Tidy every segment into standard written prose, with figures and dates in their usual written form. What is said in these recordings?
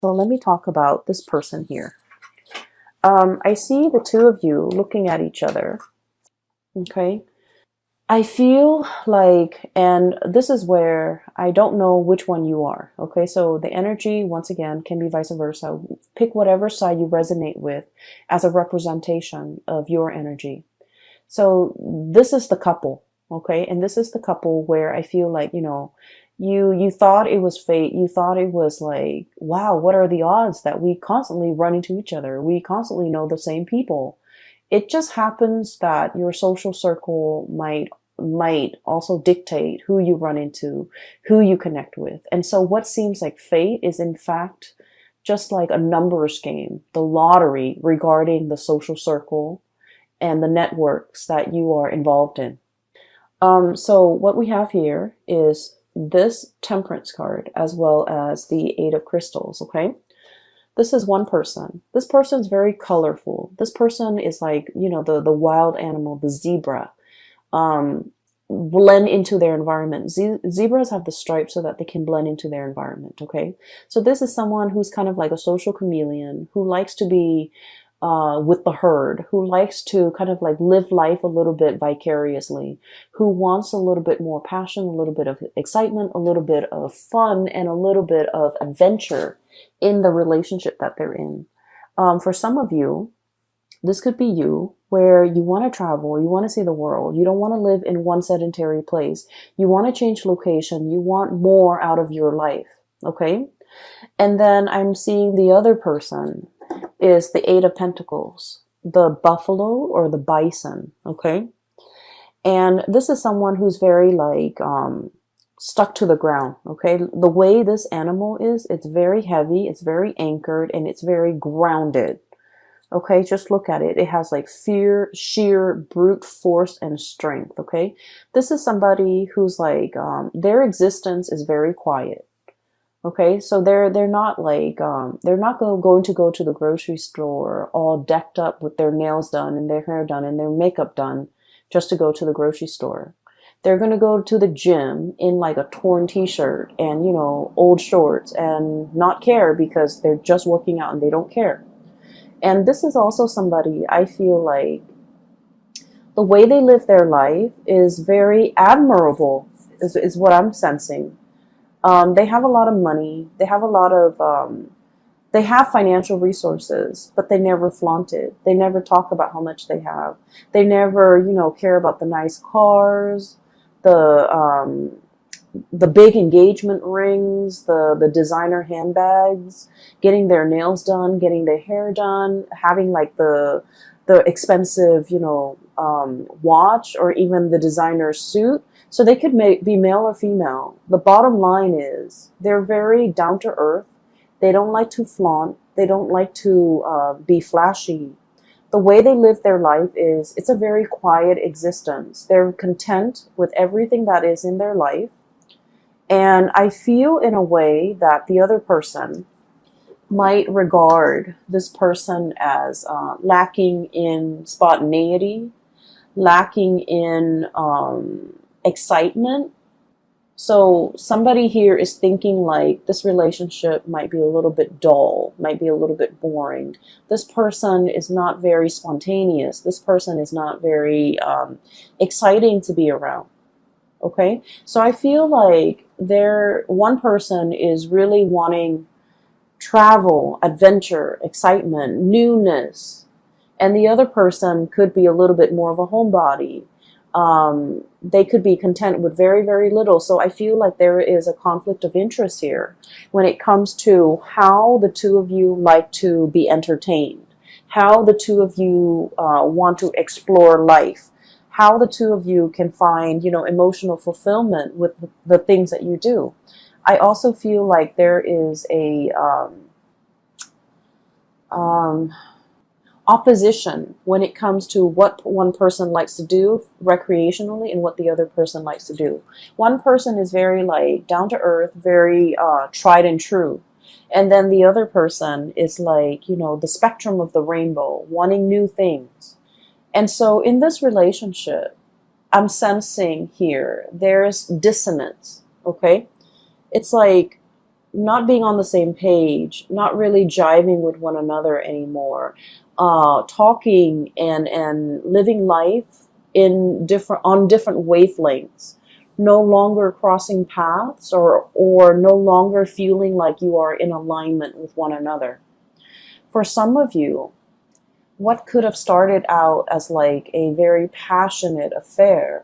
So let me talk about this person here. I see the two of you looking at each other. Okay. I feel like, and this is where I don't know which one you are. Okay. So the energy, once again, can be vice versa. Pick whatever side you resonate with as a representation of your energy. So this is the couple. Okay. And this is the couple where I feel like, you thought it was fate. You thought it was like, wow, what are the odds that we constantly run into each other? We constantly know the same people. It just happens that your social circle might also dictate who you run into, who you connect with. And so what seems like fate is in fact just like a numbers game, the lottery regarding the social circle and the networks that you are involved in. So what we have here is this Temperance card as well as the Eight of Crystals, okay? This is one person. This person is very colorful. This person is like, the wild animal, the zebra, blend into their environment. Zebras have the stripes so that they can blend into their environment, okay? So this is someone who's kind of like a social chameleon, who likes to be with the herd, who likes to kind of like live life a little bit vicariously, who wants a little bit more passion, a little bit of excitement, a little bit of fun, and a little bit of adventure in the relationship that they're in. For some of you, this could be you, where you want to travel, you want to see the world, you don't want to live in one sedentary place, you want to change location, you want more out of your life, okay? And then I'm seeing the other person is the Eight of Pentacles, the buffalo or the bison, okay? And this is someone who's very like stuck to the ground, okay? The way this animal is, it's very heavy, it's very anchored, and it's very grounded, okay? Just look at it. It has like fear, sheer brute force and strength, okay? This is somebody who's like, their existence is very quiet. Okay, so they're not like they're not going to go to the grocery store all decked up with their nails done and their hair done and their makeup done just to go to the grocery store. They're going to go to the gym in like a torn t-shirt and old shorts and not care because they're just working out and they don't care. And this is also somebody I feel like the way they live their life is very admirable is what I'm sensing. They have a lot of money. They have a lot of, they have financial resources, but they never flaunt it. They never talk about how much they have. They never, care about the nice cars, the big engagement rings, the designer handbags, getting their nails done, getting their hair done, having like the expensive, watch or even the designer suit. So they could be male or female. The bottom line is they're very down to earth. They don't like to flaunt. They don't like to be flashy. The way they live their life is it's a very quiet existence. They're content with everything that is in their life. And I feel in a way that the other person might regard this person as lacking in spontaneity, lacking in excitement. So somebody here is thinking like this relationship might be a little bit dull, might be a little bit boring. This person is not very spontaneous. This person is not very exciting to be around. Okay, so I feel like one person is really wanting travel, adventure, excitement, newness, and the other person could be a little bit more of a homebody. They could be content with very, very little. So I feel like there is a conflict of interest here when it comes to how the two of you like to be entertained, how the two of you want to explore life, how the two of you can find, emotional fulfillment with the things that you do. I also feel like there is a opposition when it comes to what one person likes to do recreationally and what the other person likes to do. One person is very like down to earth, very tried and true. And then the other person is like, the spectrum of the rainbow, wanting new things. And so in this relationship, I'm sensing here, there's dissonance, okay? It's like not being on the same page, not really jiving with one another anymore, talking and living life in on different wavelengths, no longer crossing paths, or no longer feeling like you are in alignment with one another. For some of you, what could have started out as like a very passionate affair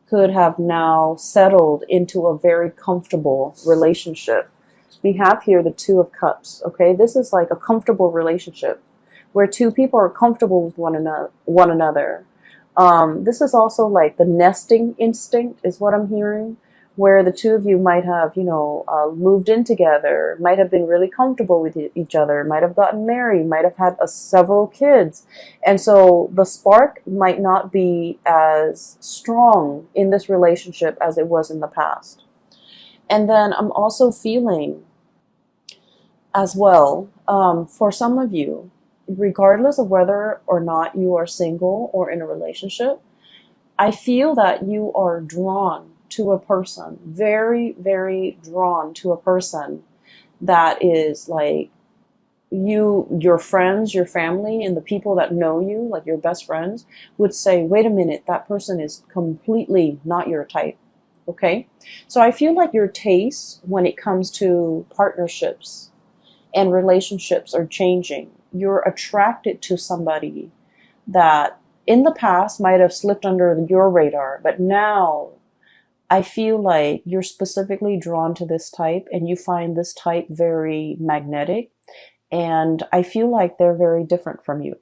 could have now settled into a very comfortable relationship. We have here the Two of Cups, okay? This is like a comfortable relationship where two people are comfortable with one another. This is also like the nesting instinct is what I'm hearing, where the two of you might have, moved in together, might have been really comfortable with each other, might have gotten married, might have had several kids. And so the spark might not be as strong in this relationship as it was in the past. And then I'm also feeling as well, for some of you, regardless of whether or not you are single or in a relationship, I feel that you are drawn to a person, very, very drawn to a person that is like your friends, your family, and the people that know you, like your best friends, would say, wait a minute, that person is completely not your type. Okay? So I feel like your tastes when it comes to partnerships and relationships are changing. You're attracted to somebody that in the past might have slipped under your radar, but now I feel like you're specifically drawn to this type and you find this type very magnetic, and I feel like they're very different from you.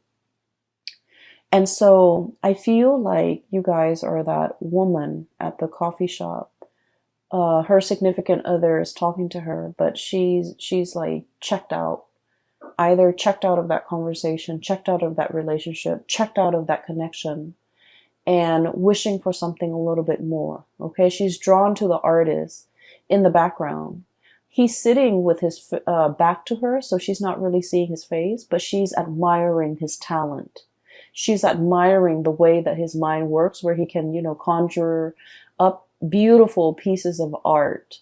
And so I feel like you guys are that woman at the coffee shop. Her significant other is talking to her, but she's like checked out. Either checked out of that conversation, checked out of that relationship, checked out of that connection, and wishing for something a little bit more. Okay, she's drawn to the artist in the background. He's sitting with his back to her, so she's not really seeing his face, but she's admiring his talent. She's admiring the way that his mind works, where he can, conjure up beautiful pieces of art.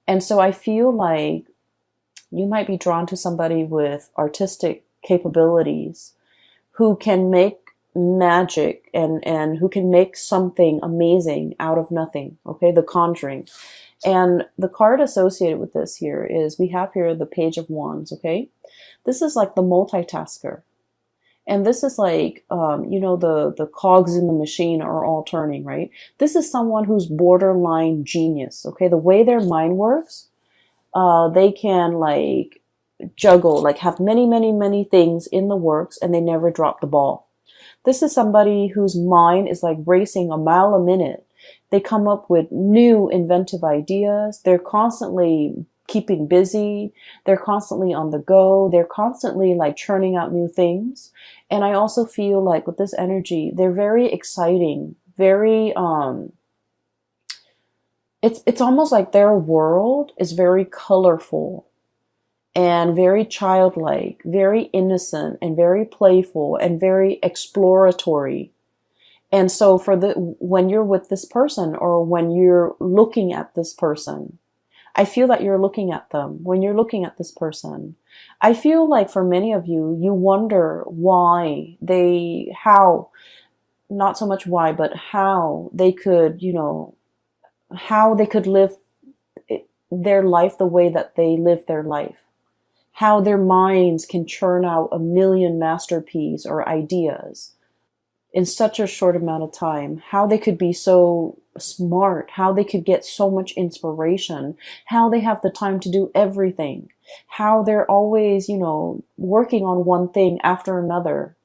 And so I feel like you might be drawn to somebody with artistic capabilities who can make magic and who can make something amazing out of nothing. Okay, the Conjuring. And the card associated with this here is, we have here the Page of Wands. Okay, this is like the multitasker. And this is like, the cogs in the machine are all turning, right? This is someone who's borderline genius. Okay, the way their mind works, they can like juggle, like have many, many, many things in the works, and they never drop the ball. This is somebody whose mind is like racing a mile a minute. They come up with new inventive ideas. They're constantly keeping busy. They're constantly on the go. They're constantly like churning out new things. And I also feel like with this energy, they're very exciting, very, it's almost like their world is very colorful and very childlike, very innocent and very playful and very exploratory. And so when you're with this person, or when you're looking at this person, I feel that you're looking at them. When you're looking at this person, I feel like for many of you, you wonder not so much why, but how they could, how they could live their life the way that they live their life. How their minds can churn out a million masterpieces or ideas in such a short amount of time. How they could be so smart. How they could get so much inspiration. How they have the time to do everything. How they're always, working on one thing after another.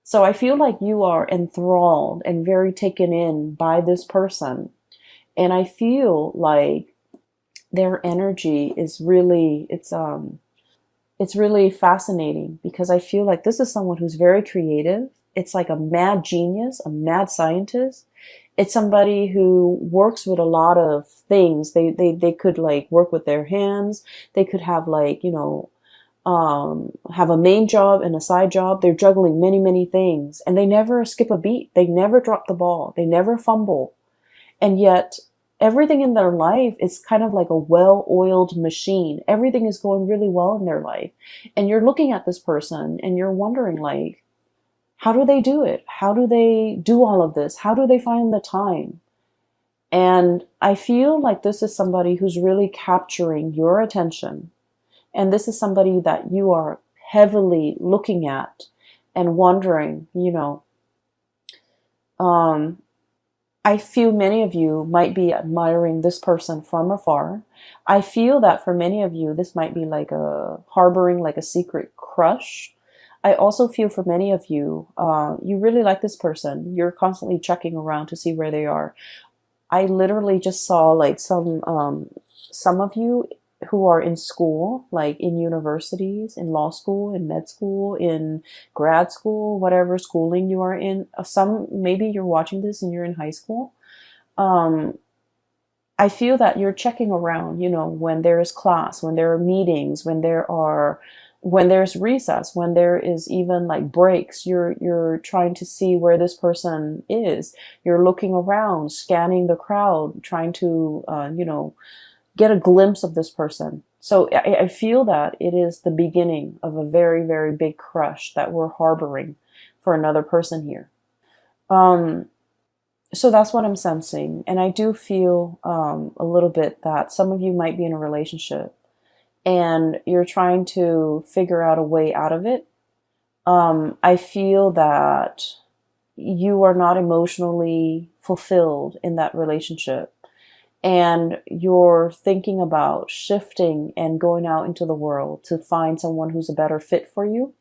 So I feel like you are enthralled and very taken in by this person. And I feel like their energy is really, it's really fascinating, because I feel like this is someone who's very creative. It's like a mad genius, a mad scientist. It's somebody who works with a lot of things. They could like work with their hands. They could have like, have a main job and a side job. They're juggling many, many things, and they never skip a beat. They never drop the ball. They never fumble. And yet everything in their life is kind of like a well-oiled machine. Everything is going really well in their life. And you're looking at this person and you're wondering, like, how do they do it? How do they do all of this? How do they find the time? And I feel like this is somebody who's really capturing your attention. And this is somebody that you are heavily looking at and wondering, I feel many of you might be admiring this person from afar. I feel that for many of you, this might be like harboring like a secret crush. I also feel for many of you, you really like this person. You're constantly checking around to see where they are. I literally just saw like some of you who are in school, like in universities, in law school, in med school, in grad school, whatever schooling you are in. Maybe you're watching this and you're in high school. I feel that you're checking around, when there is class, when there are meetings, when there's recess, when there is even like breaks, you're trying to see where this person is. You're looking around, scanning the crowd, trying to, get a glimpse of this person. So I feel that it is the beginning of a very, very big crush that we're harboring for another person here. So that's what I'm sensing. And I do feel a little bit that some of you might be in a relationship and you're trying to figure out a way out of it. I feel that you are not emotionally fulfilled in that relationship. And you're thinking about shifting and going out into the world to find someone who's a better fit for you.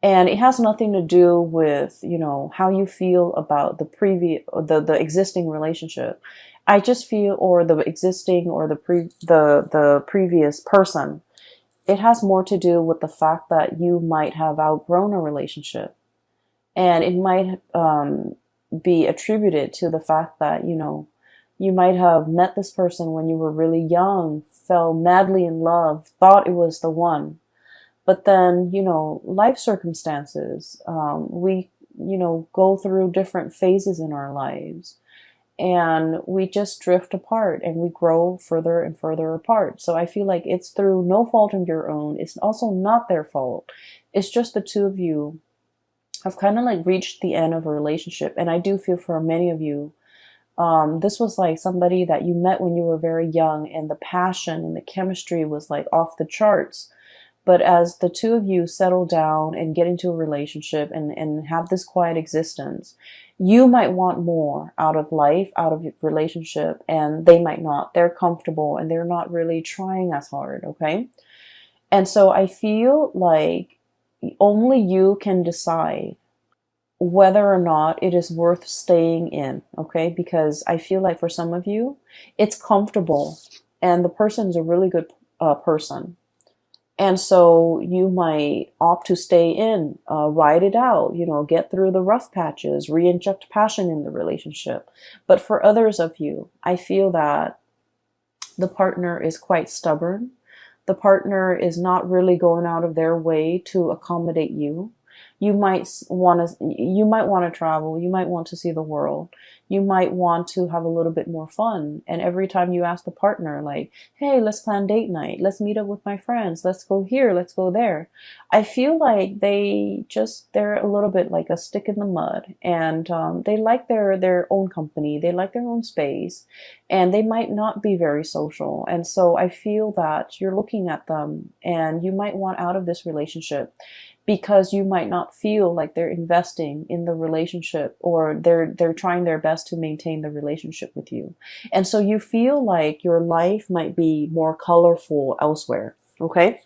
And it has nothing to do with, how you feel about the existing relationship. I just feel, or the existing, or the previous person. It has more to do with the fact that you might have outgrown a relationship. And it might be attributed to the fact that, you might have met this person when you were really young, fell madly in love, thought it was the one. But then, life circumstances, we, go through different phases in our lives and we just drift apart and we grow further and further apart. So I feel like it's through no fault of your own. It's also not their fault. It's just the two of you have kind of like reached the end of a relationship. And I do feel for many of you, this was like somebody that you met when you were very young and the passion and the chemistry was like off the charts. But as the two of you settle down and get into a relationship and have this quiet existence, you might want more out of life, out of your relationship, and they might not. They're comfortable and they're not really trying as hard, okay? And so I feel like only you can decide whether or not it is worth staying in, okay? Because I feel like for some of you, it's comfortable and the person's a really good person. And so you might opt to stay in, ride it out, get through the rough patches, re-inject passion in the relationship. But for others of you, I feel that the partner is quite stubborn. The partner is not really going out of their way to accommodate you. You might want to travel. You might want to see the world. You might want to have a little bit more fun. And every time you ask the partner, like, hey, let's plan date night. Let's meet up with my friends. Let's go here. Let's go there. I feel like they're a little bit like a stick in the mud, and they like their own company. They like their own space, and they might not be very social. And so I feel that you're looking at them and you might want out of this relationship, because you might not feel like they're investing in the relationship, or they're trying their best to maintain the relationship with you. And so you feel like your life might be more colorful elsewhere, okay?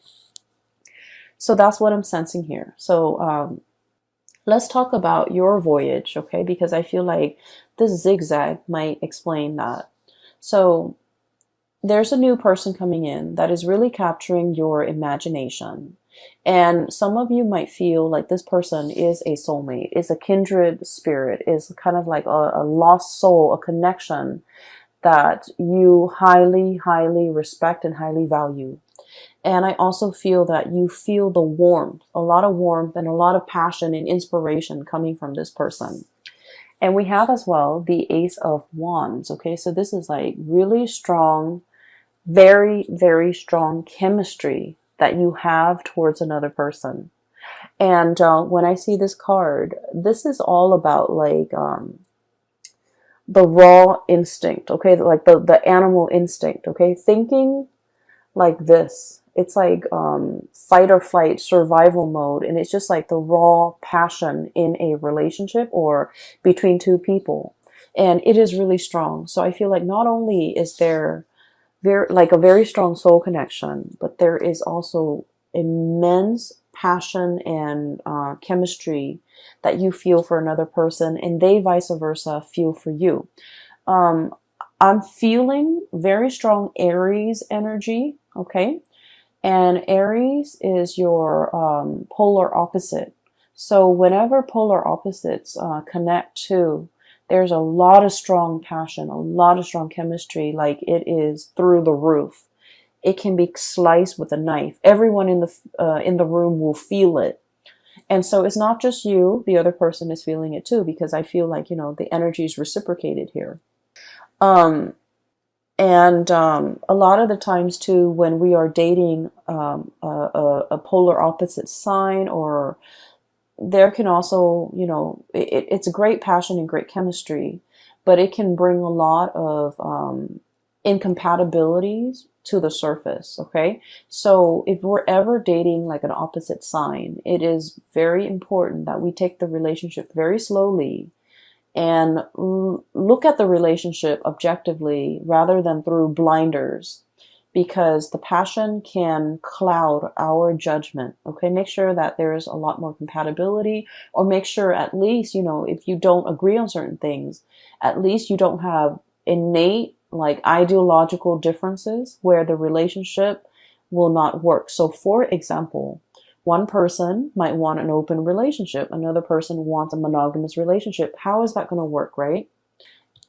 So that's what I'm sensing here. So let's talk about your voyage, okay? Because I feel like this zigzag might explain that. So there's a new person coming in that is really capturing your imagination. And some of you might feel like this person is a soulmate, is a kindred spirit, is kind of like a lost soul, a connection that you highly, highly respect and highly value. And I also feel that you feel the warmth, a lot of warmth and a lot of passion and inspiration coming from this person. And we have as well the Ace of Wands. Okay, so this is like really strong, very, very strong chemistry that you have towards another person. And when I see this card, this is all about like the raw instinct, okay? Like the animal instinct, okay? Thinking like this. It's like fight or flight survival mode. And it's just like the raw passion in a relationship or between two people. And it is really strong. So I feel like not only is there like a very strong soul connection, but there is also immense passion and chemistry that you feel for another person, and they vice versa feel for you. Um, I'm feeling very strong Aries energy, okay? And Aries is your polar opposite. So whenever polar opposites connect to, there's a lot of strong passion, a lot of strong chemistry, like it is through the roof. It can be sliced with a knife. Everyone in the room will feel it. And so it's not just you, the other person is feeling it too, because I feel like, the energy is reciprocated here. Um, and a lot of the times too, when we are dating a polar opposite sign, or there can also, it's a great passion and great chemistry, but it can bring a lot of incompatibilities to the surface. Okay. So if we're ever dating like an opposite sign, it is very important that we take the relationship very slowly and look at the relationship objectively rather than through blinders, because the passion can cloud our judgment. Okay, make sure that there's a lot more compatibility, or make sure at least, if you don't agree on certain things, at least you don't have innate like ideological differences where the relationship will not work. So for example, one person might want an open relationship. Another person wants a monogamous relationship. How is that going to work, right?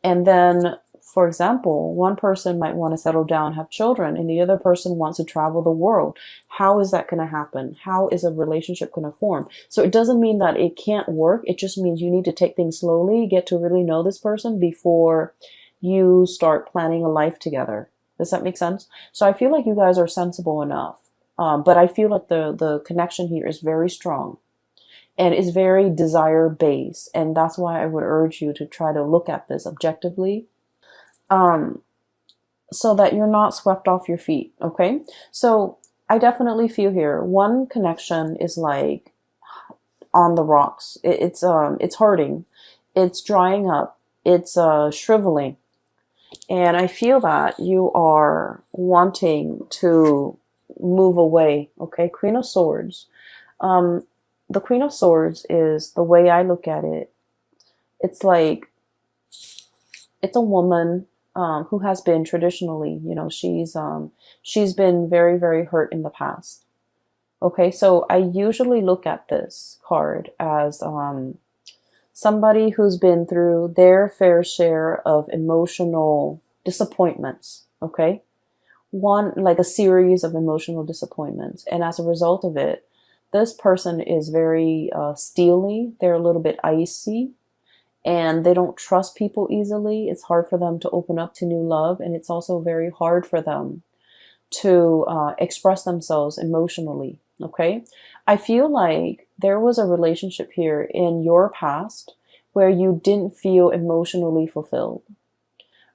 And then, for example, one person might want to settle down, have children, and the other person wants to travel the world. How is that going to happen? How is a relationship going to form? So it doesn't mean that it can't work. It just means you need to take things slowly, get to really know this person before you start planning a life together. Does that make sense? So I feel like you guys are sensible enough. But I feel like the connection here is very strong and is very desire based. And that's why I would urge you to try to look at this objectively, so that you're not swept off your feet. Okay. So I definitely feel here one connection is like on the rocks. It's hurting. It's drying up. It's shriveling. And I feel that you are wanting to move away. Okay, Queen of Swords. The Queen of Swords is, the way I look at it, it's like it's a woman who has been traditionally, she's been very, very hurt in the past. Okay, so I usually look at this card as somebody who's been through their fair share of emotional disappointments. Okay, one like a series of emotional disappointments, and as a result of it, this person is very steely. They're a little bit icy, and they don't trust people easily. It's hard for them to open up to new love, and it's also very hard for them to express themselves emotionally. Okay, I feel like there was a relationship here in your past where you didn't feel emotionally fulfilled.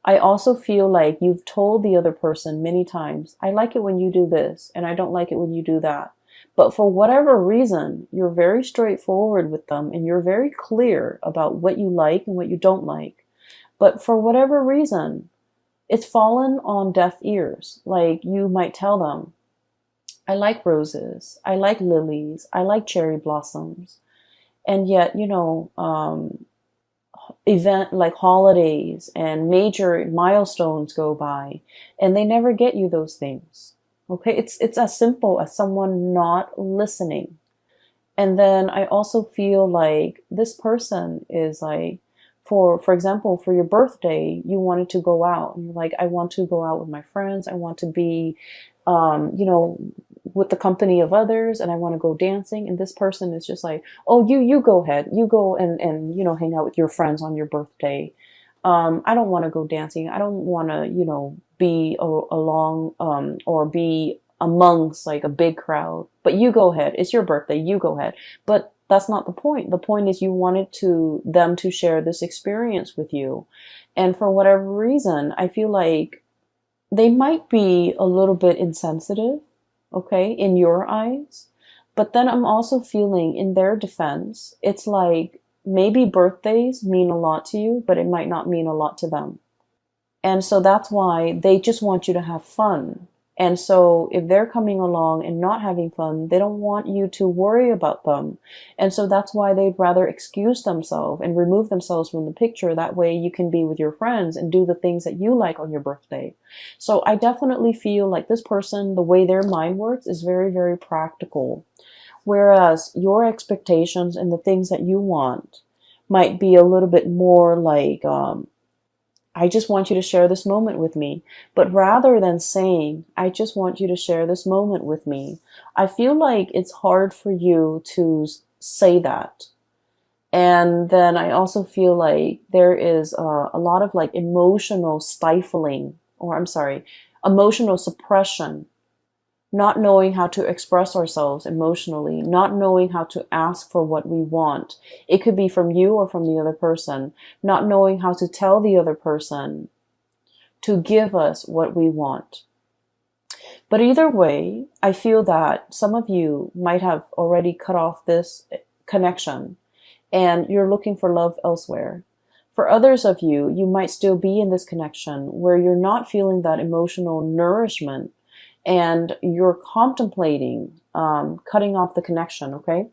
I also feel like you've told the other person many times, I like it when you do this, and I don't like it when you do that. But for whatever reason, you're very straightforward with them, and you're very clear about what you like and what you don't like. But for whatever reason, it's fallen on deaf ears. Like you might tell them, I like roses, I like lilies, I like cherry blossoms. And yet, event like holidays and major milestones go by and they never get you those things. Okay, it's as simple as someone not listening. And then I also feel like this person is like, for example, for your birthday, you wanted to go out and you're like, I want to go out with my friends, I want to be, with the company of others and I want to go dancing, and this person is just like, oh, you go ahead, you go and hang out with your friends on your birthday. I don't want to go dancing. I don't want to be along or be amongst like a big crowd. But you go ahead. It's your birthday. You go ahead. But that's not the point. The point is you wanted them to share this experience with you. And for whatever reason, I feel like they might be a little bit insensitive, okay, in your eyes. But then I'm also feeling in their defense, it's like maybe birthdays mean a lot to you, but it might not mean a lot to them. And so that's why they just want you to have fun. And so if they're coming along and not having fun, they don't want you to worry about them. And so that's why they'd rather excuse themselves and remove themselves from the picture. That way you can be with your friends and do the things that you like on your birthday. So I definitely feel like this person, the way their mind works is very, very practical. Whereas your expectations and the things that you want might be a little bit more like, I just want you to share this moment with me. But rather than saying, I just want you to share this moment with me, I feel like it's hard for you to say that. And then I also feel like there is a lot of like emotional stifling, or I'm sorry, emotional suppression, not knowing how to express ourselves emotionally, not knowing how to ask for what we want. It could be from you or from the other person, not knowing how to tell the other person to give us what we want. But either way, I feel that some of you might have already cut off this connection and you're looking for love elsewhere. For others of you, you might still be in this connection where you're not feeling that emotional nourishment and you're contemplating cutting off the connection, okay?